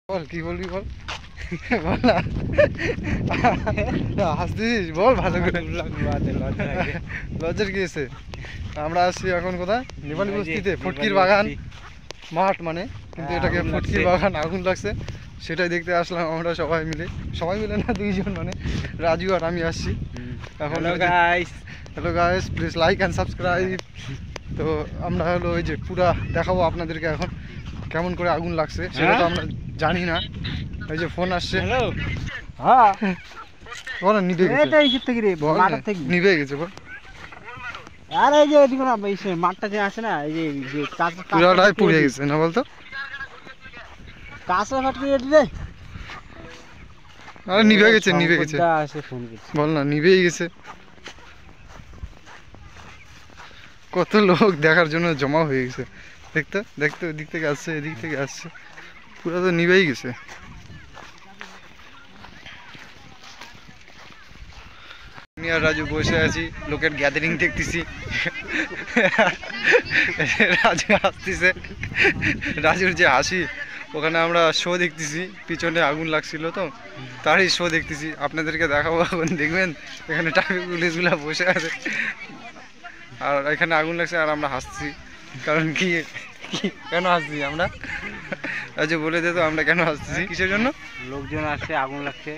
বল কি বলবি বল বল না হাসছিস বল ভালো করে লজ্জার কি আছে আমরা আসছি এখন কোথায় নেপালি বস্তিতে ফুটকির বাগান মাঠ মানে কিন্তু এটাকে ফুটকির বাগান আগুন লাগছে সেটাই দেখতে আসলাম আমরা সবাই মিলে না দুইজন মানে রাজু আর আমি আসছি এখন hello guys please like and subscribe তো আমরা হলো ওই যে পুরা দেখাবো আপনাদেরকে এখন কেমন করে আগুন লাগছে সেটা তো আমরা জানি না এই যে ফোন আসছে হ্যাঁ বল নিভে গেছে এটা এই থেকে রে মাঠটা থেকে নিভে গেছে বল আর এই যে এদিকে না এই মাঠটা যে আছে না এই যে পুরাটাই পুড়ে গেছে না বলতো কাঁচা ফাটকে দিলে আরে নিভে গেছে আসে ফোন করছে বল না নিভেই গেছে কত লোক দেখার জন্য জমা হয়ে গেছে দেখতে দেখতে ওদিক থেকে আসছে এদিক থেকে আসছে পুরো তো নিভেই গেছে আমি আর রাজু বসে আছি লোকের গ্যাদারিং দেখতেছি রাজু হাসতেছে রাজুর যে হাসি ওখানে আমরা শো দেখতেছি পিছনে আগুন লাগছিল তো তারই শো দেখতেছি আপনাদেরকে দেখাবো এখন দেখবেন এখানে ট্রাফিক পুলিশগুলো বসে আছে আর এখানে আগুন লাগছে আর আমরা হাসছি কারণ কি কেন হাসছি আমরা রাজু বলে দে তো আমরা কেন হাসতেছি কিসের জন্য লোকজন আসছে আগুন লাগছে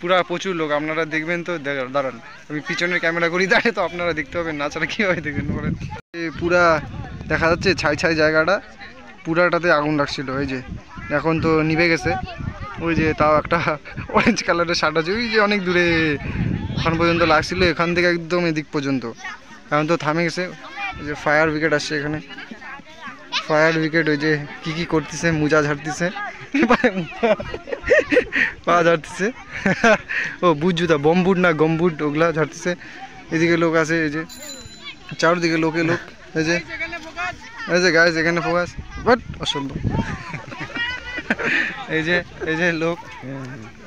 পুরা প্রচুর লোক আপনারা দেখবেন তো দাঁড়ান আমি পিছনের ক্যামেরা করি দাঁড়িয়ে তো আপনারা দেখতে পাবেন না ছাড়া কীভাবে দেখবেন বলেন পুরা দেখা যাচ্ছে ছাই জায়গাটা পুরাটাতে আগুন লাগছিল ওই যে এখন তো নিভে গেছে ওই যে তাও একটা অরেঞ্জ কালারের শার্ট আছে ওই যে অনেক দূরে ওখান পর্যন্ত লাগছিল এখান থেকে একদম এদিক পর্যন্ত এখন তো থামে গেছে ওই যে ফায়ার ব্রিগেড আসছে এখানে ফায়ার ব্রিগেড ওই যে কি করতেছে মোজা ঝাড়তেছে পা ঝাড়তেছে ও বুট জুতা বমবুট না গমবুট ওগুলা ঝাড়তেছে এদিকে লোক আছে এই যে চারদিকে লোক এই যে গাইস এখানে ফোকাস বাট অসম্ভব এই যে লোক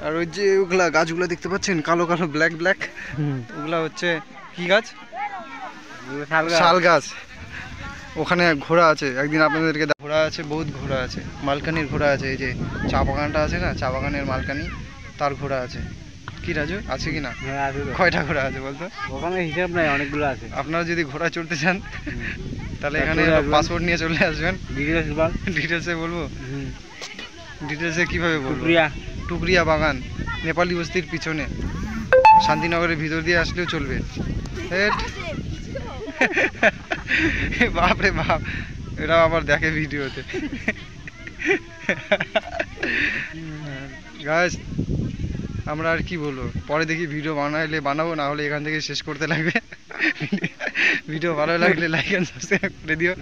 আর ওই যে ওগুলা গাছগুলো দেখতে পাচ্ছেন কালো ব্ল্যাক ওগুলা হচ্ছে কি গাছ শাল গাছ ওখানে ঘোড়া আছে একদিন আপনাদেরকে ঘোড়া আছে বহুত ঘোড়া আছে মালকানির ঘোড়া আছে এই যে চা বাগানটা আছে না চা বাগানের মালকানি তার ঘোড়া আছে কি রাজু আছে কি না কয়টা ঘোড়া আছে বলতো ওখানে হিসাব নাই অনেকগুলো আছে আপনারা যদি ঘোড়া চড়তে চান তাহলে এখানে পাসপোর্ট নিয়ে চলে আসবেন ডিটেলসে বলবো ডিটেলসে কীভাবে বলবো টুকরিয়া বাগান নেপালি বস্তির পিছনে শান্তিনগরের ভিতর দিয়ে আসলেও চলবে বাপ রে বাপ এরা আবার দেখে ভিডিওতে গাইস আমরা আর কি বলবো পরে দেখি ভিডিও বানাবো না হলে এখান থেকে শেষ করতে লাগবে ভিডিও ভালো লাগলে লাইক এন্ড সাবস্ক্রাইব করে দিও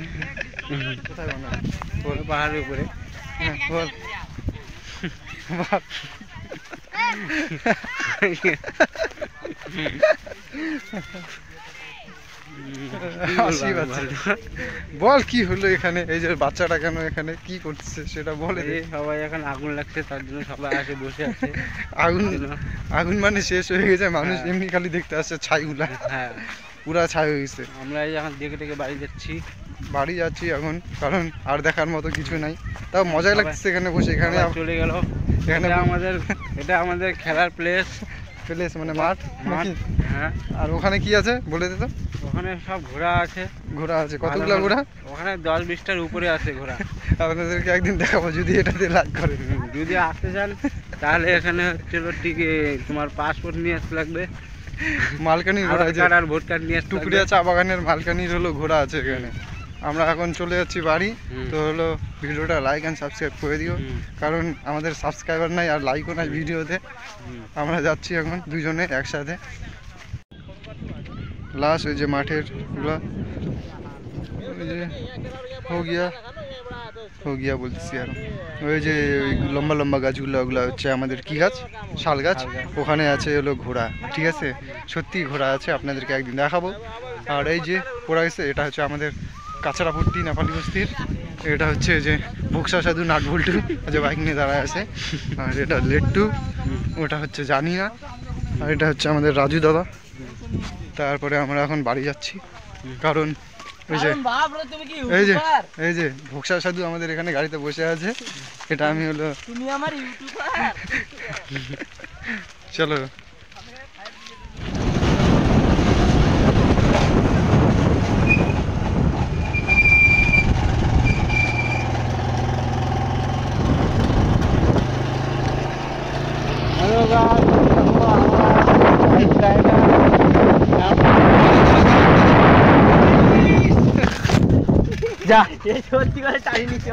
কোথায় বানাবো বল পাহাড়ের উপরে বল বল কি হলো এখানে এই যে বাচ্চাটা কেন এখানে কি করতেছে সেটা বলে সবাই এখন আগুন লাগছে তার জন্য সবাই আসে বসে আছে আগুন মানে শেষ হয়ে গেছে মানুষ এমনি খালি দেখতে আসছে ছাইগুলা হ্যাঁ পুরা ছাই হয়ে গেছে আমরা এই এখন দেখে বাড়ি যাচ্ছি এখন কারণ আর দেখার মতো কিছু নাই তাও মজাই লাগছে এখানে বসে এখানে চলে গেল এখানে এটা আমাদের খেলার প্লেস মানে মাঠ হ্যাঁ আর ওখানে কি আছে বলে দে তো ওখানে সব ঘোড়া আছে কতগুলো ঘোড়া ওখানে 10-20টার উপরে আছে ঘোড়া আপনাদেরকে একদিন দেখাবো যদি এটাতে লাইক করে যদি আসতে চান তাহলে এখানে হচ্ছে তোমার পাসপোর্ট নিয়ে আসতে লাগবে মালকানির ঘোড়া আর ভোট কার্ড নিয়ে টুকরিয়া চা বাগানের মালকানির হলো ঘোড়া আছে এখানে আমরা এখন চলে যাচ্ছি বাড়ি তো হলো ভিডিওটা লাইক অ্যান্ড সাবস্ক্রাইব করে দিও কারণ আমাদের সাবস্ক্রাইবার নাই আর লাইকও নাই ভিডিওতে আমরা যাচ্ছি এখন দুজনে একসাথে লাস্ট ওই যে মাঠের গুলা ওই যে হো গিয়া বলতেছি আর ওই যে ওই লম্বা গাছগুলো ওগুলো হচ্ছে আমাদের কি গাছ শাল গাছ ওখানে আছে হলো ঘোড়া ঠিক আছে সত্যি ঘোড়া আছে আপনাদেরকে একদিন দেখাবো আর এই যে পড়া গেছে এটা হচ্ছে আমাদের কাছড়াপট্টি নেপালি বস্তির এটা হচ্ছে যে বক্সা সাধু নাটবল্টু যে বাইক নিয়ে দাঁড়ায় আছে আর এটা লেট্টু ওটা হচ্ছে জানি না আর এটা হচ্ছে আমাদের রাজু দাদা তারপরে আমরা এখন বাড়ি যাচ্ছি কারণ ওই যে এই যে এই যে ভোক্সা সাধু আমাদের এখানে গাড়িতে বসে আছে, এটা আমি হলো তুমি আমার ইউটিউবার। চলো হ্যালো গাইস, যা, সত্যি করে চালিয়ে নিতে